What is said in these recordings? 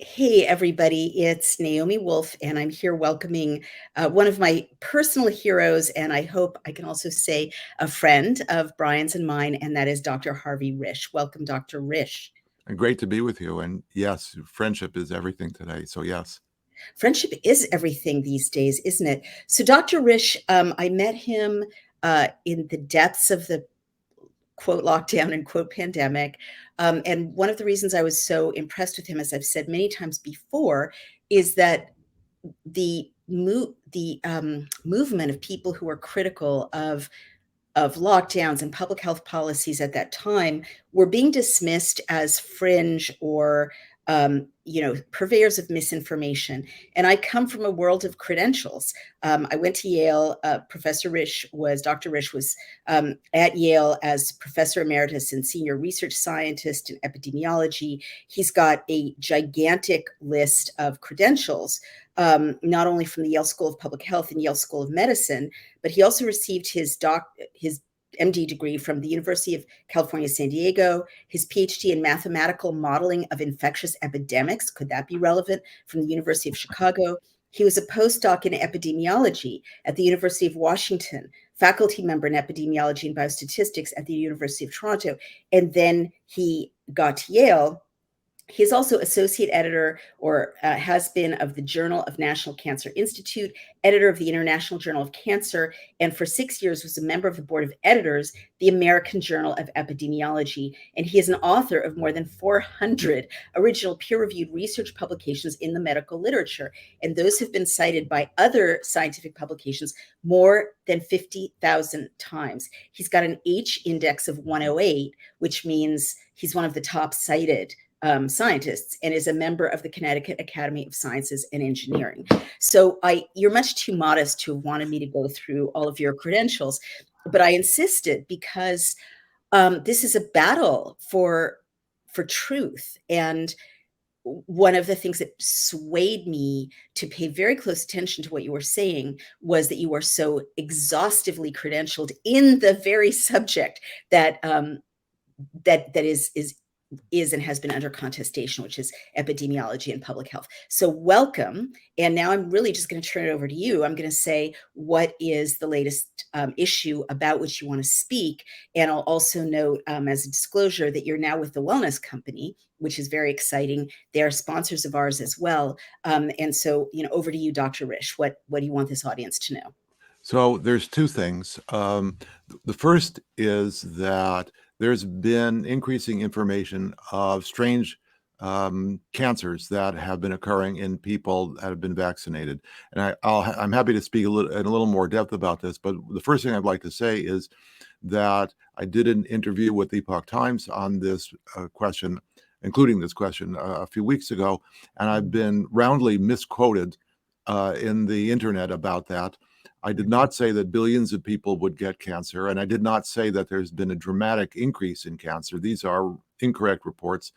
Hey, everybody, it's Naomi Wolf, and I'm here welcoming one of my personal heroes, and I hope I can also say a friend of Brian's and mine, and that is Dr. Harvey Risch. Welcome, Dr. Risch. Great to be with you. And yes, friendship is everything today. So yes. Friendship is everything these days, isn't it? So, Dr. Risch, I met him in the depths of the quote lockdown and quote pandemic. And one of the reasons I was so impressed with him, as I've said many times before, is that the movement of people who were critical of lockdowns and public health policies at that time were being dismissed as fringe or purveyors of misinformation. And I come from a world of credentials. I went to Yale. Dr. Risch was at Yale as professor emeritus and senior research scientist in epidemiology. He's got a gigantic list of credentials, not only from the Yale School of Public Health and Yale School of Medicine, but he also received his MD degree from the University of California, San Diego, his PhD in mathematical modeling of infectious epidemics. Could that be relevant? From the University of Chicago. He was a postdoc in epidemiology at the University of Washington, faculty member in epidemiology and biostatistics at the University of Toronto. And then he got to Yale. He's also associate editor, or has been, of the Journal of National Cancer Institute, editor of the International Journal of Cancer, and for 6 years was a member of the board of editors, the American Journal of Epidemiology. And he is an author of more than 400 original peer-reviewed research publications in the medical literature. And those have been cited by other scientific publications more than 50,000 times. He's got an H index of 108, which means he's one of the top cited scientists, and is a member of the Connecticut Academy of Sciences and Engineering. So you're much too modest to have wanted me to go through all of your credentials, but I insisted because this is a battle for truth. And one of the things that swayed me to pay very close attention to what you were saying was that you are so exhaustively credentialed in the very subject that that is and has been under contestation, which is epidemiology and public health. So welcome. And now I'm really just going to turn it over to you. I'm going to say what is the latest issue about which you want to speak. And I'll also note as a disclosure that you're now with the Wellness Company, which is very exciting. They are sponsors of ours as well. And so, over to you, Dr. Risch. What do you want this audience to know? So there's two things. The first is that there's been increasing information of strange cancers that have been occurring in people that have been vaccinated. And I'm happy to speak in a little more depth about this. But the first thing I'd like to say is that I did an interview with the Epoch Times on this question, including this question a few weeks ago. And I've been roundly misquoted in the internet about that. I did not say that billions of people would get cancer, and I did not say that there's been a dramatic increase in cancer. These are incorrect reports.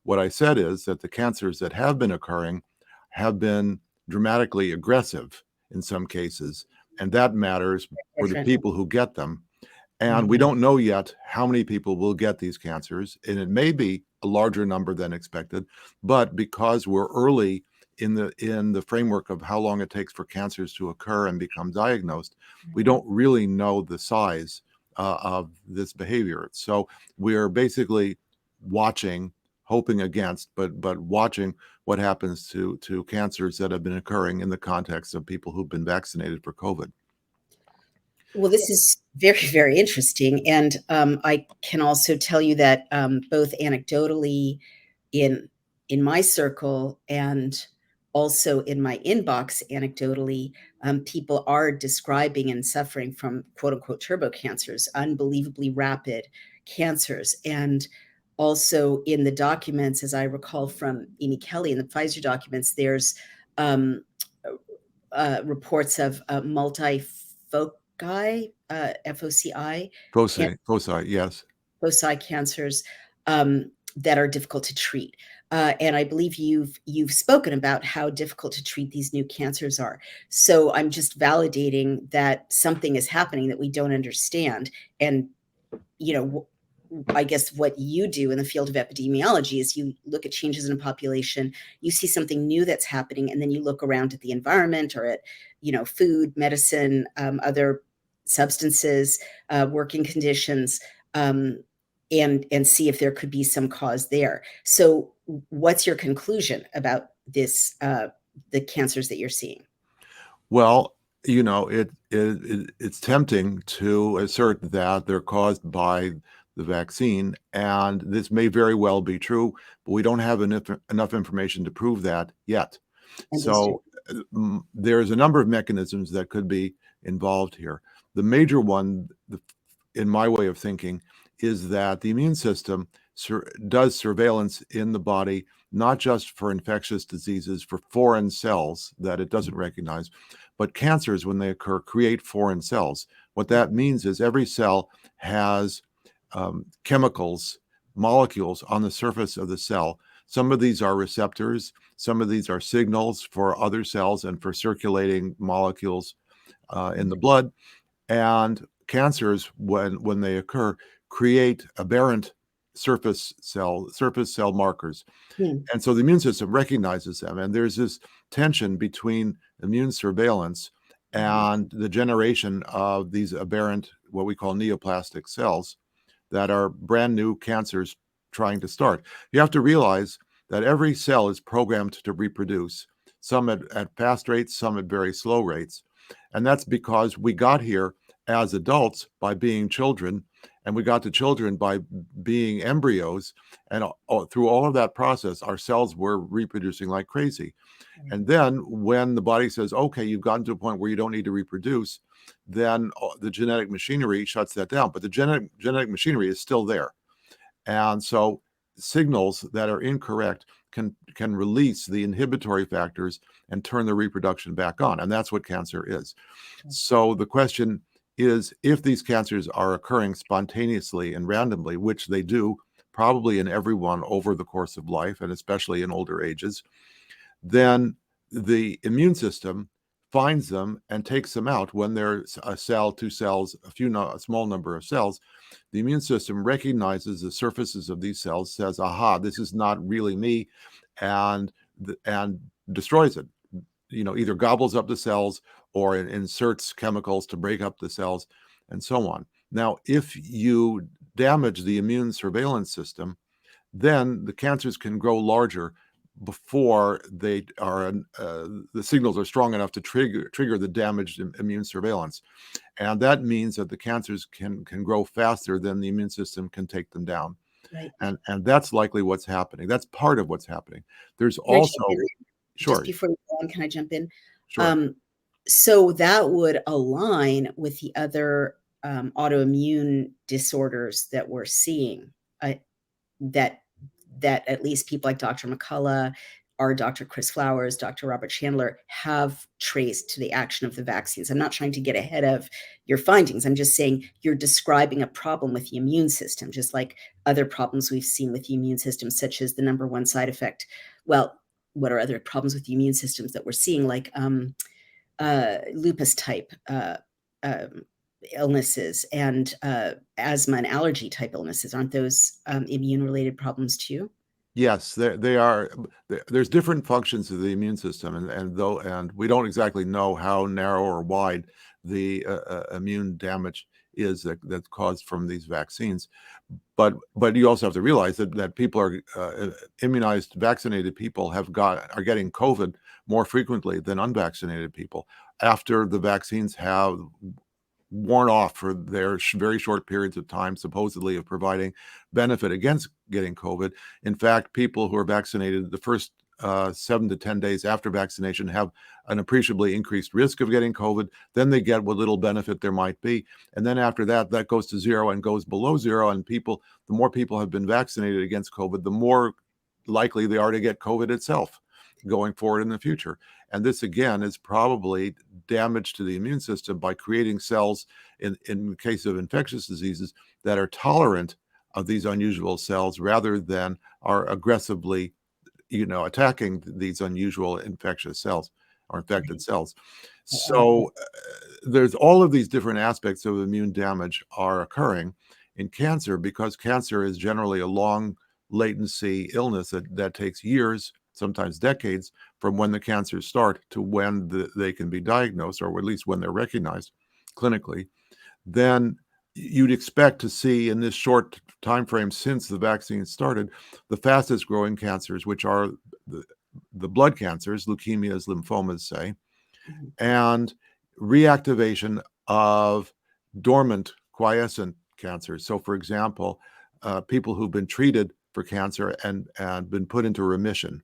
What I said is that the cancers that have been occurring have been dramatically aggressive in some cases, and that matters for the people who get them. And we don't know yet how many people will get these cancers, and it may be a larger number than expected, but because we're early in the framework of how long it takes for cancers to occur and become diagnosed, we don't really know the size of this behavior. So we're basically watching, hoping against, but watching what happens to cancers that have been occurring in the context of people who've been vaccinated for COVID. Well, this is very, very interesting. And I can also tell you that both anecdotally in my circle and also in my inbox anecdotally, people are describing and suffering from quote unquote turbo cancers, unbelievably rapid cancers. And also in the documents, as I recall from Amy Kelly in the Pfizer documents, there's reports of multifoci, FOCI. Foci, yes. Foci cancers that are difficult to treat. And I believe you've spoken about how difficult to treat these new cancers are. So I'm just validating that something is happening that we don't understand. And, I guess what you do in the field of epidemiology is you look at changes in a population, you see something new that's happening, and then you look around at the environment or at, food, medicine, other substances, working conditions, and see if there could be some cause there. So, what's your conclusion about this? The cancers that you're seeing? Well, it's tempting to assert that they're caused by the vaccine, and this may very well be true, but we don't have enough information to prove that yet. Understood. So there's a number of mechanisms that could be involved here. The major one, in my way of thinking, is that the immune system does surveillance in the body, not just for infectious diseases, for foreign cells that it doesn't recognize, but cancers, when they occur, create foreign cells. What that means is every cell has chemicals, molecules on the surface of the cell. Some of these are receptors, some of these are signals for other cells and for circulating molecules in the blood. And cancers, when they occur, create aberrant surface cell markers. Hmm. And so the immune system recognizes them. And there's this tension between immune surveillance and the generation of these aberrant, what we call neoplastic cells, that are brand new cancers trying to start. You have to realize that every cell is programmed to reproduce, some at fast rates, some at very slow rates. And that's because we got here as adults by being children, and we got to children by being embryos. And through all of that process, our cells were reproducing like crazy. And then when the body says, okay, you've gotten to a point where you don't need to reproduce, then the genetic machinery shuts that down. But the genetic machinery is still there. And so signals that are incorrect can release the inhibitory factors and turn the reproduction back on. And that's what cancer is. So the question is, if these cancers are occurring spontaneously and randomly, which they do probably in everyone over the course of life, and especially in older ages, then the immune system finds them and takes them out. When there's a cell, two cells, a small number of cells, the immune system recognizes the surfaces of these cells, says, aha, this is not really me, and destroys it. Either gobbles up the cells or inserts chemicals to break up the cells, and so on. Now, if you damage the immune surveillance system, then the cancers can grow larger before they are the signals are strong enough to trigger the damaged immune surveillance. And that means that the cancers can grow faster than the immune system can take them down. Right. And that's likely what's happening. That's part of what's happening. There's Can I also jump in? Just Sure, before you go on, can I jump in? sure. So that would align with the other autoimmune disorders that we're seeing, that at least people like Dr. McCullough, or Dr. Chris Flowers, Dr. Robert Chandler have traced to the action of the vaccines. I'm not trying to get ahead of your findings. I'm just saying you're describing a problem with the immune system, just like other problems we've seen with the immune system, such as the number one side effect. Well, what are other problems with the immune systems that we're seeing, like lupus type illnesses and asthma and allergy type illnesses? Aren't those immune related problems too? Yes, they are. There's different functions of the immune system, and we don't exactly know how narrow or wide the immune damage is that's caused from these vaccines. But you also have to realize that people are immunized, vaccinated people are getting COVID more frequently than unvaccinated people after the vaccines have worn off for their very short periods of time, supposedly of providing benefit against getting COVID. In fact, people who are vaccinated the first 7 to 10 days after vaccination have an appreciably increased risk of getting COVID. Then they get what little benefit there might be. And then after that, that goes to zero and goes below zero. And the more people have been vaccinated against COVID, the more likely they are to get COVID itself going forward in the future. And this, again, is probably damage to the immune system by creating cells, in the case of infectious diseases, that are tolerant of these unusual cells rather than are aggressively, attacking these unusual infectious cells or infected cells. So there's all of these different aspects of immune damage are occurring. in cancer, because cancer is generally a long latency illness that takes years, sometimes decades, from when the cancers start to when they can be diagnosed, or at least when they're recognized clinically, then you'd expect to see in this short time frame since the vaccine started, the fastest growing cancers, which are the blood cancers, leukemias, lymphomas, say, Mhm. and reactivation of dormant, quiescent cancers. So, for example, people who've been treated for cancer and been put into remission,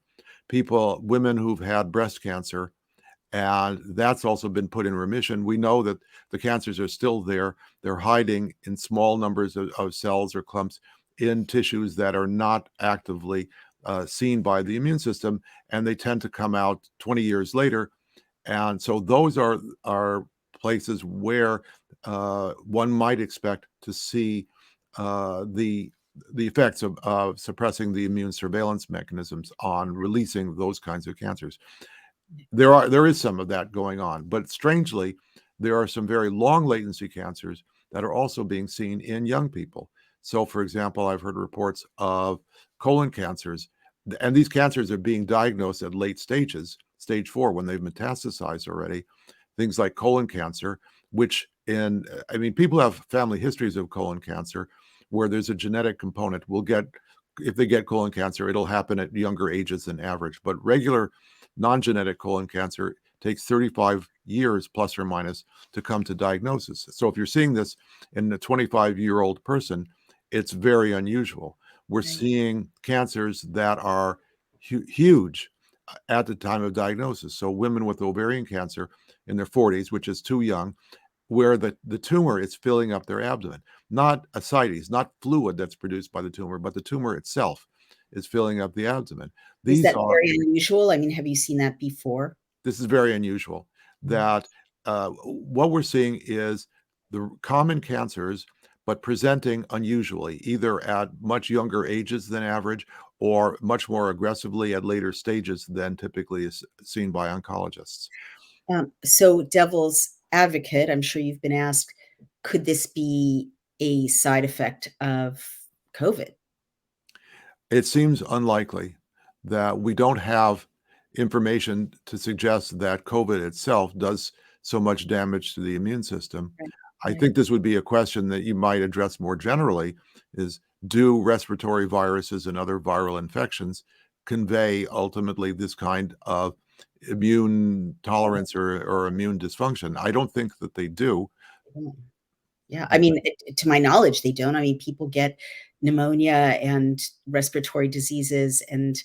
women who've had breast cancer, and that's also been put in remission. We know that the cancers are still there. They're hiding in small numbers of cells or clumps in tissues that are not actively seen by the immune system, and they tend to come out 20 years later. And so those are places where one might expect to see the effects of suppressing the immune surveillance mechanisms on releasing those kinds of cancers. There is some of that going on, but strangely, there are some very long latency cancers that are also being seen in young people. So, for example, I've heard reports of colon cancers, and these cancers are being diagnosed at late stages, stage 4, when they've metastasized already. Things like colon cancer, which I mean, people have family histories of colon cancer where there's a genetic component. If they get colon cancer, it'll happen at younger ages than average. But regular non-genetic colon cancer takes 35 years plus or minus to come to diagnosis. So if you're seeing this in a 25-year-old person, it's very unusual. We're Right. seeing cancers that are huge at the time of diagnosis. So women with ovarian cancer in their 40s, which is too young, where the tumor is filling up their abdomen, not ascites, not fluid that's produced by the tumor, but the tumor itself is filling up the abdomen. Is These that are very unusual? I mean, have you seen that before? This is very unusual. Mm. That what we're seeing is the common cancers, but presenting unusually, either at much younger ages than average or much more aggressively at later stages than typically is seen by oncologists. So, devil's advocate, I'm sure you've been asked, could this be a side effect of COVID? It seems unlikely that we don't have information to suggest that COVID itself does so much damage to the immune system. Right, I right. think this would be a question that you might address more generally is, do respiratory viruses and other viral infections convey ultimately this kind of immune tolerance or immune dysfunction? I don't think that they do. Mm. Yeah, I mean, to my knowledge, they don't. I mean, people get pneumonia and respiratory diseases, and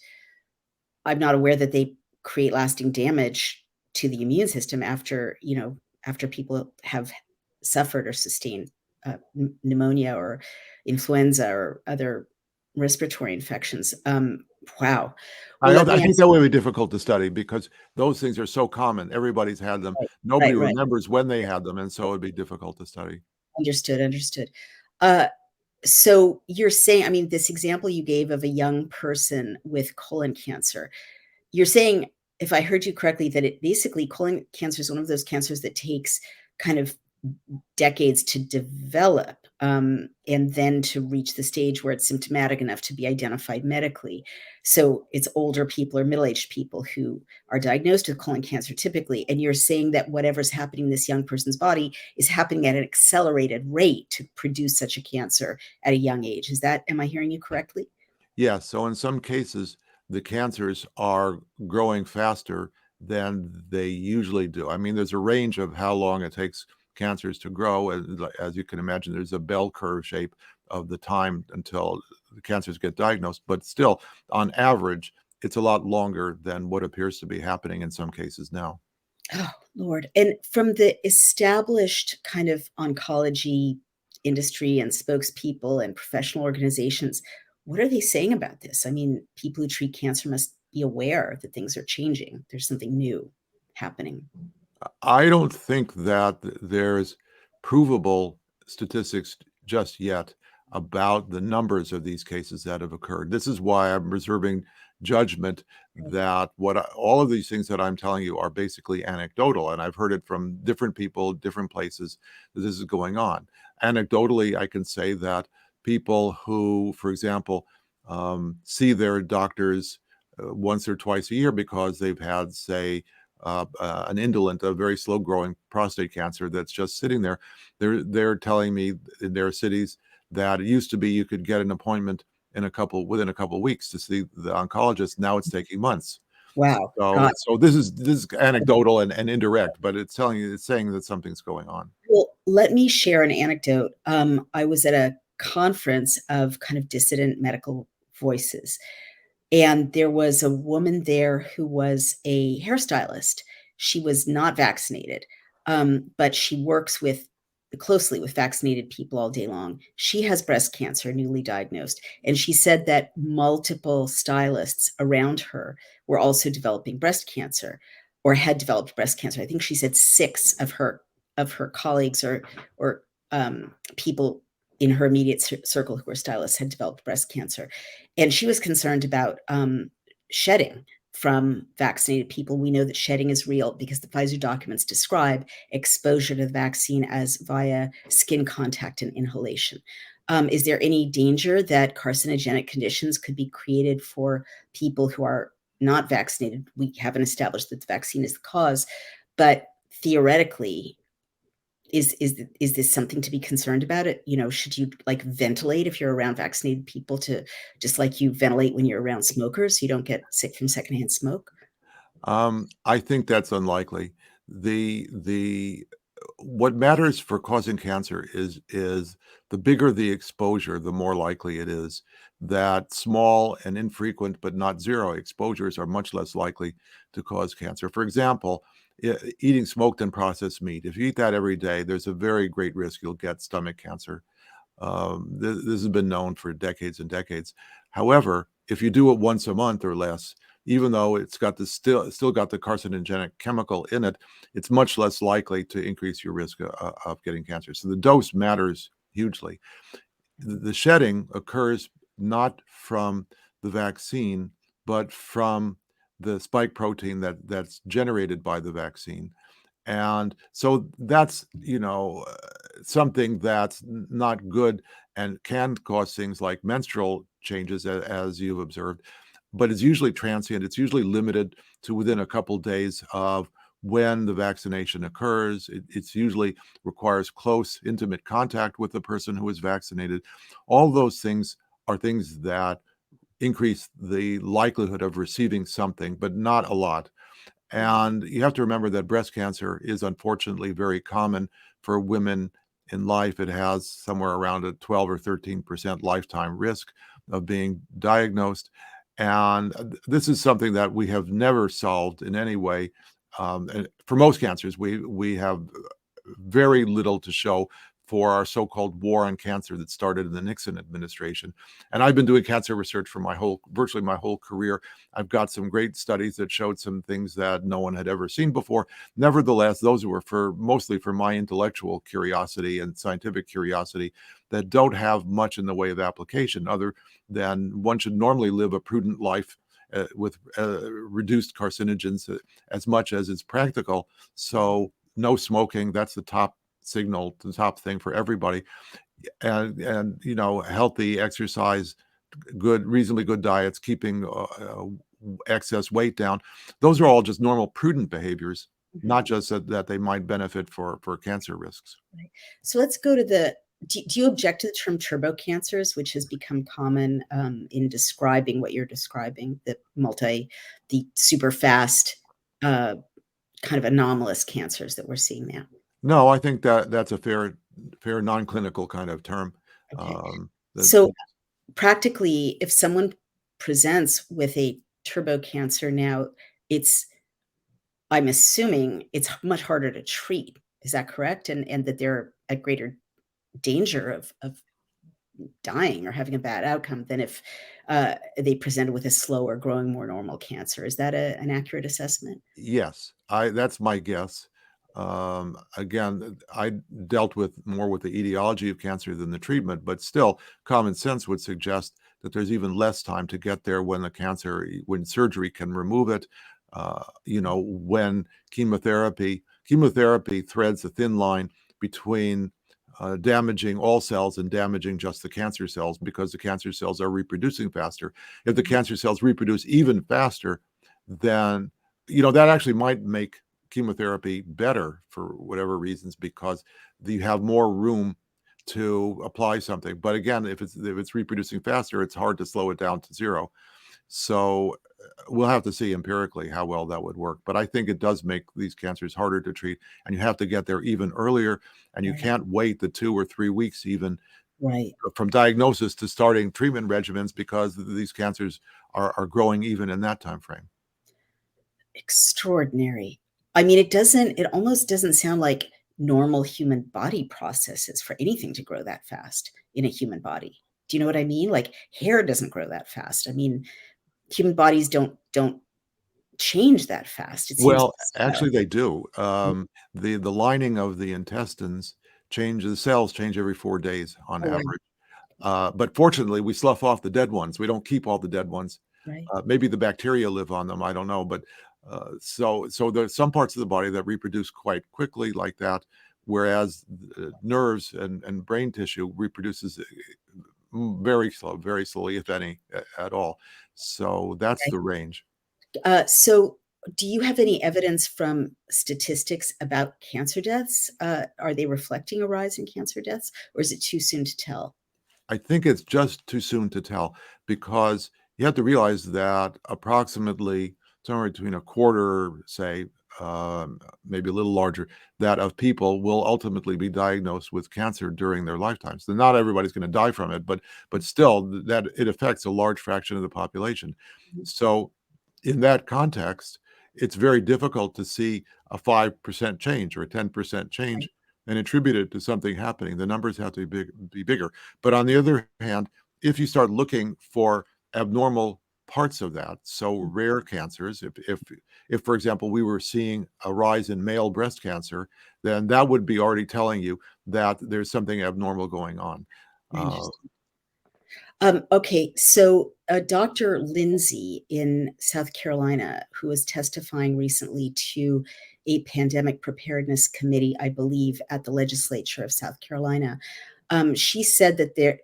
I'm not aware that they create lasting damage to the immune system after, after people have suffered or sustained pneumonia or influenza or other respiratory infections. Wow. Well, let I me think ask. that would be difficult to study because those things are so common. Everybody's had them. Right, Nobody right, right. remembers when they had them, and so it'd be difficult to study. Understood, understood. Uh, so you're saying, I mean, this example you gave of a young person with colon cancer, you're saying, if I heard you correctly, that it basically colon cancer is one of those cancers that takes kind of decades to develop, and then to reach the stage where it's symptomatic enough to be identified medically. So it's older people or middle-aged people who are diagnosed with colon cancer typically. And you're saying that whatever's happening in this young person's body is happening at an accelerated rate to produce such a cancer at a young age. Am I hearing you correctly? Yes, so in some cases, the cancers are growing faster than they usually do. I mean, there's a range of how long it takes cancers to grow. As you can imagine, there's a bell curve shape of the time until the cancers get diagnosed. But still, on average, it's a lot longer than what appears to be happening in some cases now. Oh, Lord. And from the established kind of oncology industry and spokespeople and professional organizations, what are they saying about this? I mean, people who treat cancer must be aware that things are changing. There's something new happening. I don't think that there's provable statistics just yet about the numbers of these cases that have occurred. This is why I'm reserving judgment that all of these things that I'm telling you are basically anecdotal, and I've heard it from different people, different places that this is going on. Anecdotally, I can say that people who, for example, see their doctors once or twice a year because they've had, say, an indolent, a very slow-growing prostate cancer that's just sitting there. They're telling me in their cities that it used to be you could get an appointment within a couple of weeks to see the oncologist. Now it's taking months. Wow. So God. so this is anecdotal and indirect, but it's saying that something's going on. Well, let me share an anecdote. I was at a conference of kind of dissident medical voices, and there was a woman there who was a hairstylist. She was not vaccinated, but she works with closely with vaccinated people all day long. She has breast cancer, newly diagnosed, and she said that multiple stylists around her were also developing breast cancer or had developed breast cancer. I think she said six of her colleagues or people in her immediate circle who were stylists had developed breast cancer, and she was concerned about shedding from vaccinated people. We know that shedding is real because the Pfizer documents describe exposure to the vaccine as via skin contact and inhalation. Is there any danger that carcinogenic conditions could be created for people who are not vaccinated? We haven't established that the vaccine is the cause, but theoretically, is this something to be concerned about? It, should you like ventilate if you're around vaccinated people, to just like you ventilate when you're around smokers so you don't get sick from secondhand smoke? I think that's unlikely. The what matters for causing cancer is the bigger the exposure, the more likely it is that small and infrequent but not zero exposures are much less likely to cause cancer. For example, eating smoked and processed meat. If you eat that every day, there's a very great risk you'll get stomach cancer. This has been known for decades and decades. However, if you do it once a month or less, even though it's got still got the carcinogenic chemical in it, it's much less likely to increase your risk of getting cancer. So the dose matters hugely. The shedding occurs not from the vaccine, but from the spike protein that's generated by the vaccine. And so that's, something that's not good and can cause things like menstrual changes, as you've observed, but it's usually transient. It's usually limited to within a couple days of when the vaccination occurs. It's usually requires close, intimate contact with the person who is vaccinated. All those things are things that increase the likelihood of receiving something, but not a lot. And you have to remember that breast cancer is unfortunately very common for women in life. It has somewhere around a 12 or 13% lifetime risk of being diagnosed. And this is something that we have never solved in any way. And for most cancers, we have very little to show for our so-called war on cancer that started in the Nixon administration. And I've been doing cancer research for virtually my whole career. I've got some great studies that showed some things that no one had ever seen before. Nevertheless, those were mostly for my intellectual curiosity and scientific curiosity that don't have much in the way of application, other than one should normally live a prudent life with reduced carcinogens as much as is practical. So no smoking, that's the top signal, the top thing for everybody. And healthy exercise, reasonably good diets, keeping excess weight down. Those are all just normal prudent behaviors, not just that they might benefit for cancer risks. Right. So let's go to do you object to the term turbo cancers, which has become common in describing what you're describing, the super fast, kind of anomalous cancers that we're seeing now? No, I think that's a fair non-clinical kind of term. Okay. Um, that, So practically, if someone presents with a turbo cancer now, I'm assuming it's much harder to treat. Is that correct? And that they're at greater danger of dying or having a bad outcome than if they presented with a slower growing, more normal cancer. Is that an accurate assessment? Yes, that's my guess. Again, I dealt more with the etiology of cancer than the treatment, but still, common sense would suggest that there's even less time to get there when surgery can remove it. When chemotherapy threads a thin line between damaging all cells and damaging just the cancer cells, because the cancer cells are reproducing faster. If the cancer cells reproduce even faster, then that actually might make chemotherapy better for whatever reasons, because you have more room to apply something. But again, if it's reproducing faster, it's hard to slow it down to zero. So we'll have to see empirically how well that would work. But I think it does make these cancers harder to treat, and you have to get there even earlier, and you Right. can't wait the 2 or 3 weeks even Right. from diagnosis to starting treatment regimens, because these cancers are growing even in that time frame. Extraordinary. I mean, it almost doesn't sound like normal human body processes for anything to grow that fast in a human body. Do you know what I mean? Like hair doesn't grow that fast. I mean, human bodies don't change that fast. It seems Well, like actually, they do. oh, The lining of the intestines the cells change every 4 days on wow, average. But fortunately, we slough off the dead ones. We don't keep all the dead ones. right, Maybe the bacteria live on them. I don't know. But so there's some parts of the body that reproduce quite quickly like that, whereas nerves and brain tissue reproduces very slowly, if any, at all. So that's right. the range. So do you have any evidence from statistics about cancer deaths? Are they reflecting a rise in cancer deaths, or is it too soon to tell? I think it's just too soon to tell, because you have to realize that approximately somewhere between a quarter, say, maybe a little larger, that of people will ultimately be diagnosed with cancer during their lifetimes. So not everybody's going to die from it, but still, that it affects a large fraction of the population. Mhm. So, in that context, it's very difficult to see a 5% change or a 10% Right. change and attribute it to something happening. The numbers have to be bigger. But on the other hand, if you start looking for abnormal parts of that, so rare cancers, if for example we were seeing a rise in male breast cancer, then that would be already telling you that there's something abnormal going on. Uh, Interesting. Okay, so Dr. Lindsay in South Carolina, who was testifying recently to a pandemic preparedness committee, I believe, at the legislature of South Carolina, she said that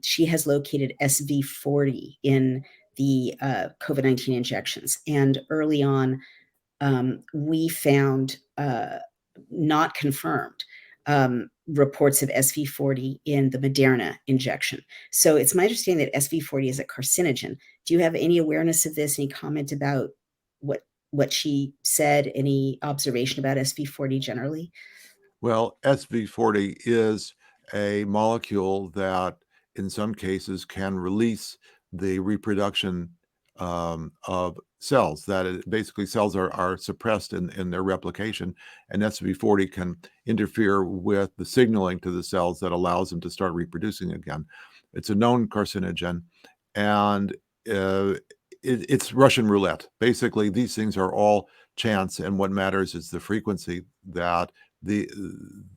she has located SV40 in the COVID-19 injections, and early on, we found not confirmed reports of SV40 in the Moderna injection. So it's my understanding that SV40 is a carcinogen. Do you have any awareness of this? Any comment about what she said? Any observation about SV40 generally? Well, SV40 is a molecule that, in some cases, can release the reproduction of cells. Basically, cells are suppressed in their replication, and SV40 can interfere with the signaling to the cells that allows them to start reproducing again. It's a known carcinogen, and uh, it's Russian roulette. Basically, these things are all chance, and what matters is the frequency that the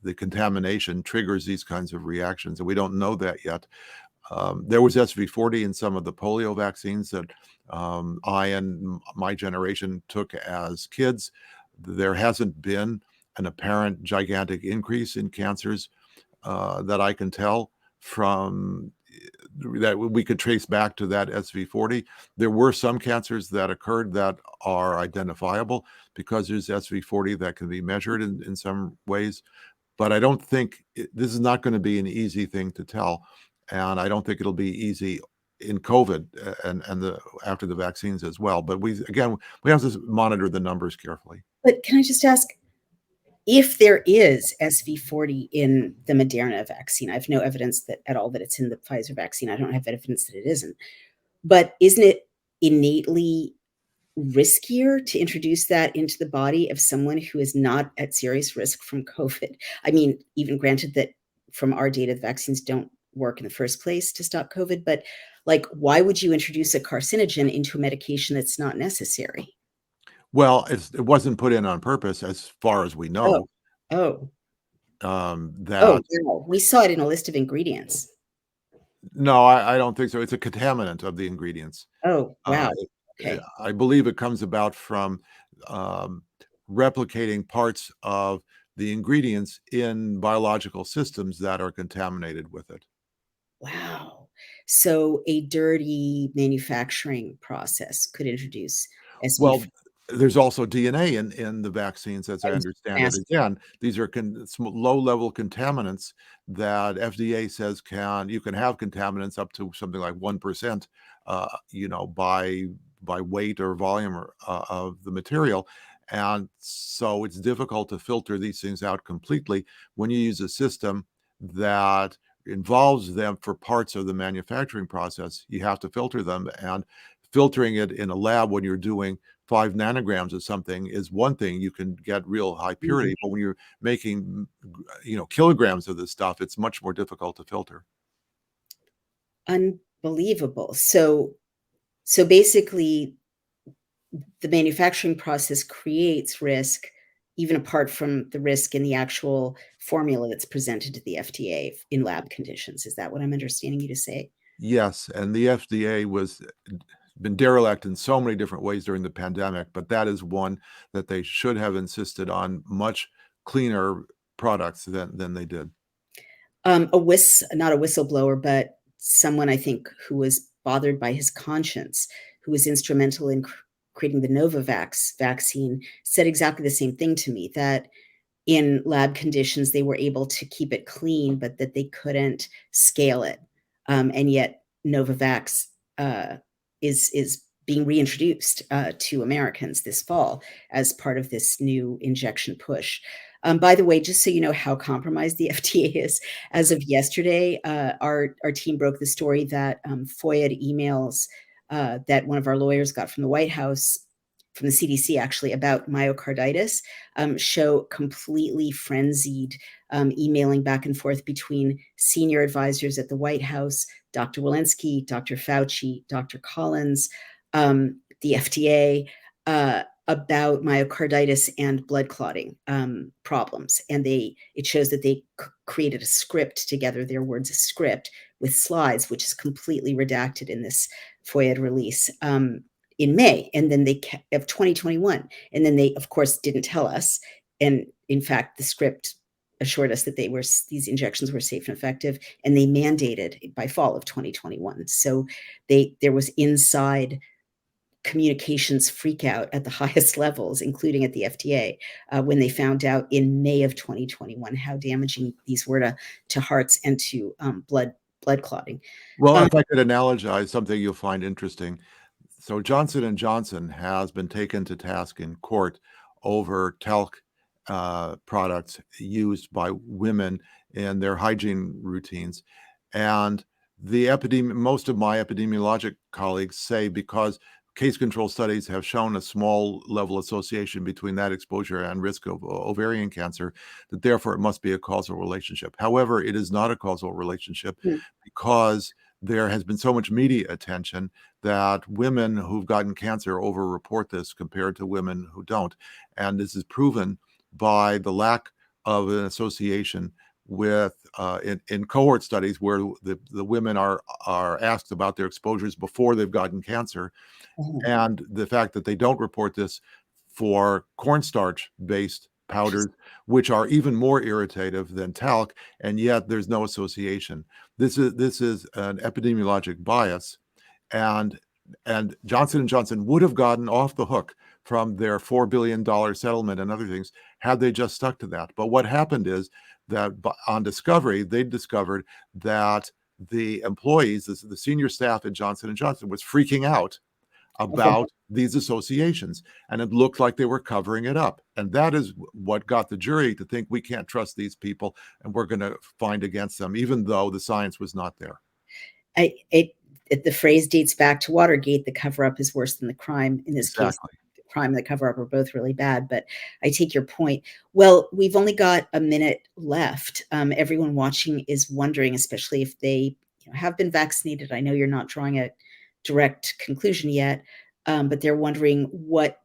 the contamination triggers these kinds of reactions, and we don't know that yet. There was SV40 in some of the polio vaccines that I and my generation took as kids. There hasn't been an apparent gigantic increase in cancers that I can tell from that we could trace back to that SV40. There were some cancers that occurred that are identifiable because there's SV40 that can be measured in some ways, but I don't think this is not going to be an easy thing to tell, and I don't think it'll be easy in COVID and the after the vaccines as well. But we have to monitor the numbers carefully. But can I just ask, if there is SV40 in the Moderna vaccine, I have no evidence that at all that it's in the Pfizer vaccine. I don't have evidence that it isn't. But isn't it innately riskier to introduce that into the body of someone who is not at serious risk from COVID? I mean, even granted that from our data, the vaccines don't work in the first place to stop COVID, but like, why would you introduce a carcinogen into a medication that's not necessary? Well, it wasn't put in on purpose, as far as we Oh, know. oh, oh, That wow. We saw it in a list of ingredients. No, I don't think so. It's a contaminant of the ingredients. Oh, wow. Okay. I believe it comes about from um, replicating parts of the ingredients in biological systems that are contaminated with it. Wow. So a dirty manufacturing process could introduce SV. Well, there's also DNA in the vaccines, as I I was understand it. asked. Again, these are low-level contaminants that FDA says you can have contaminants up to something like 1%, by weight or volume of the material. And so it's difficult to filter these things out completely when you use a system that involves them for parts of the manufacturing process. You have to filter them, and filtering it in a lab when you're doing 5 nanograms of something is one thing. You can get real high Mhm. purity, but when you're making, kilograms of this stuff, it's much more difficult to filter. Unbelievable. So basically, the manufacturing process creates risk, even apart from the risk in the actual formula that's presented to the FDA in lab conditions. Is that what I'm understanding you to say? Yes, and the FDA was been derelict in so many different ways during the pandemic, but that is one that they should have insisted on much cleaner products than they did. Not a whistleblower, but someone I think who was bothered by his conscience, who was instrumental in creating the Novavax vaccine, said exactly the same thing to me, that in lab conditions, they were able to keep it clean, but that they couldn't scale it. And yet Novavax is being reintroduced to Americans this fall as part of this new injection push. By the way, just so you know how compromised the FDA is, as of yesterday, our team broke the story that FOIA emails that one of our lawyers got from the White House, from the CDC actually, about myocarditis, show completely frenzied emailing back and forth between senior advisors at the White House, Dr. Walensky, Dr. Fauci, Dr. Collins, the FDA, about myocarditis and blood clotting problems. And it shows that they created a script together, their words, a script with slides, which is completely redacted in this FOIA release. In May, and then of 2021, and then they, of course, didn't tell us. And in fact, the script assured us that these injections were safe and effective, and they mandated by fall of 2021. So there was inside communications freak out at the highest levels, including at the FDA, when they found out in May of 2021 how damaging these were to hearts and to blood clotting. Well, Um, if I could analogize something you'll find interesting. So Johnson and Johnson has been taken to task in court over talc products used by women in their hygiene routines. And most of my epidemiologic colleagues say because case control studies have shown a small level association between that exposure and risk of ovarian cancer, that therefore it must be a causal relationship. However, it is not a causal relationship because there has been so much media attention that women who've gotten cancer overreport this compared to women who don't. And this is proven by the lack of an association with in cohort studies where the women are asked about their exposures before they've gotten cancer, and the fact that they don't report this for cornstarch based powders, which are even more irritative than talc, and yet there's no association. This is an epidemiologic bias, and Johnson and Johnson would have gotten off the hook from their $4 billion settlement and other things had they just stuck to that. But what happened is that on discovery, they discovered that the employees, the senior staff at Johnson and Johnson, was freaking out about these associations, and it looked like they were covering it up. And that is what got the jury to think we can't trust these people and we're going to find against them, even though the science was not there. The phrase dates back to Watergate. The cover-up is worse than the crime. In this case, Exactly. the crime and the cover-up are both really bad, but I take your point. Well, we've only got a minute left. Everyone watching is wondering, especially if they have been vaccinated. I know you're not drawing a direct conclusion yet, but they're wondering what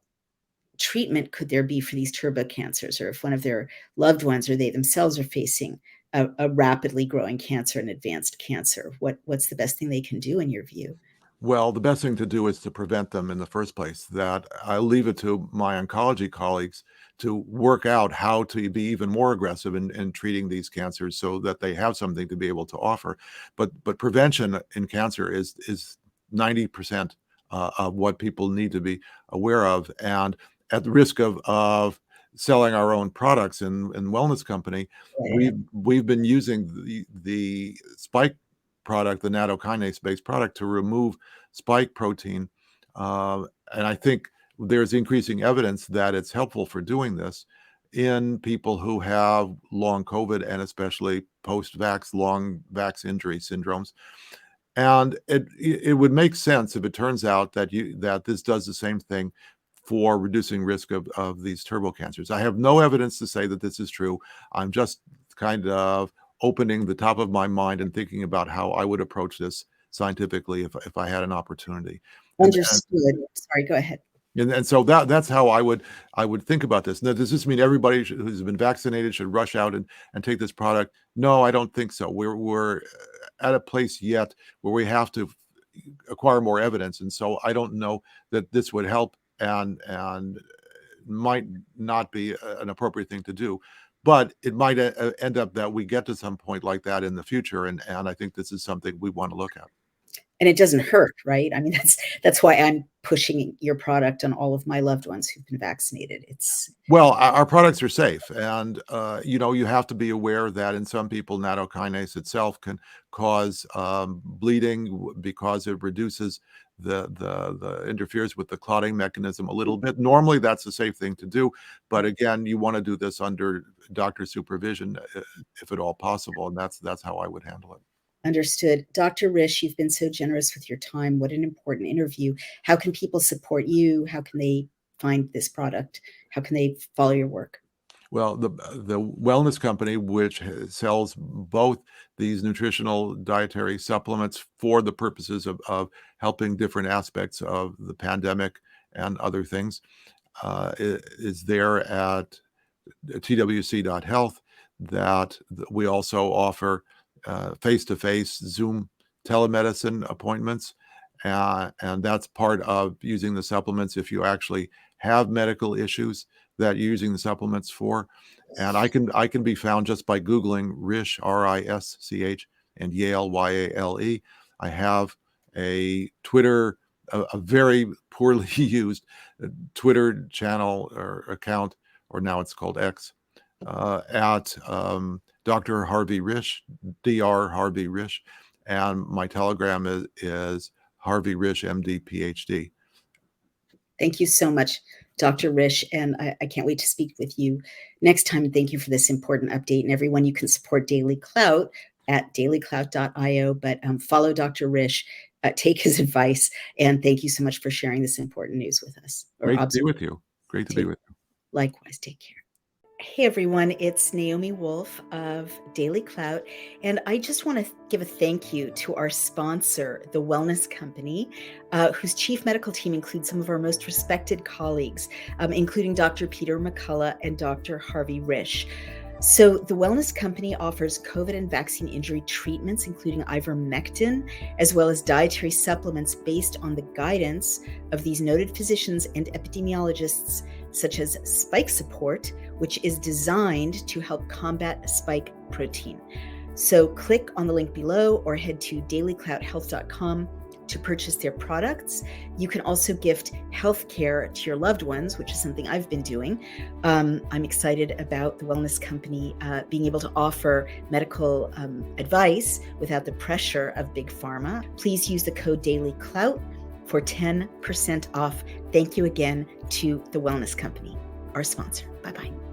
treatment could there be for these turbo cancers, or if one of their loved ones or they themselves are facing a rapidly growing cancer, an advanced cancer. What's the best thing they can do in your view? Well, the best thing to do is to prevent them in the first place. That I leave it to my oncology colleagues to work out how to be even more aggressive in treating these cancers so that they have something to be able to offer. But prevention in cancer is 90% of what people need to be aware of. And at the risk of selling our own products in wellness company, we've been using the spike product, the nattokinase-based product, to remove spike protein. And I think there's increasing evidence that it's helpful for doing this in people who have long COVID and especially post-vax, long vax injury syndromes. And it would make sense if it turns out that this does the same thing for reducing risk of these turbo cancers. I have no evidence to say that this is true. I'm just kind of opening the top of my mind and thinking about how I would approach this scientifically if I had an opportunity. Understood. Sorry, go ahead. And so that's how I would think about this. Now, does this mean everybody who's been vaccinated should rush out and take this product? No, I don't think so. We're at a place yet where we have to acquire more evidence, and so I don't know that this would help and might not be an appropriate thing to do. But it might end up that we get to some point like that in the future, and I think this is something we want to look at. And it doesn't hurt, right? I mean, that's why I'm pushing your product on all of my loved ones who've been vaccinated. Well, our products are safe, and you have to be aware that in some people, nattokinase itself can cause bleeding because it reduces the interferes with the clotting mechanism a little bit. Normally, that's a safe thing to do, but again, you want to do this under doctor supervision if at all possible, and that's how I would handle it. Understood. Dr. Risch, you've been so generous with your time. What an important interview. How can people support you? How can they find this product? How can they follow your work? Well, the wellness company, which sells both these nutritional dietary supplements for the purposes of helping different aspects of the pandemic and other things, is there at twc.health. That we also offer face-to-face Zoom telemedicine appointments, and that's part of using the supplements if you actually have medical issues that you're using the supplements for. And I can be found just by Googling Risch, R-I-S-C-H, and Yale, Y-A-L-E. I have a Twitter, a very poorly used Twitter channel or account, or now it's called X, at Dr. Harvey Risch, Dr. Harvey Risch, and my Telegram is Harvey Risch, MD, PhD. Thank you so much, Dr. Risch, and I can't wait to speak with you next time. Thank you for this important update, and everyone, you can support Daily Clout at dailyclout.io, but follow Dr. Risch, take his advice, and thank you so much for sharing this important news with us. Great to be with you. Great to be with you. Likewise, take care. Hey everyone, it's Naomi Wolf of Daily Clout, and I just want to give a thank you to our sponsor, the Wellness Company, whose chief medical team includes some of our most respected colleagues, including Dr. Peter McCullough and Dr. Harvey Risch. So the Wellness Company offers COVID and vaccine injury treatments, including ivermectin, as well as dietary supplements based on the guidance of these noted physicians and epidemiologists, such as Spike Support, which is designed to help combat spike protein. So click on the link below or head to dailyclouthealth.com to purchase their products. You can also gift healthcare to your loved ones, which is something I've been doing. I'm excited about the Wellness Company being able to offer medical advice without the pressure of big pharma. Please use the code DailyClout for 10% off. Thank you again to the Wellness Company, our sponsor. Bye-bye.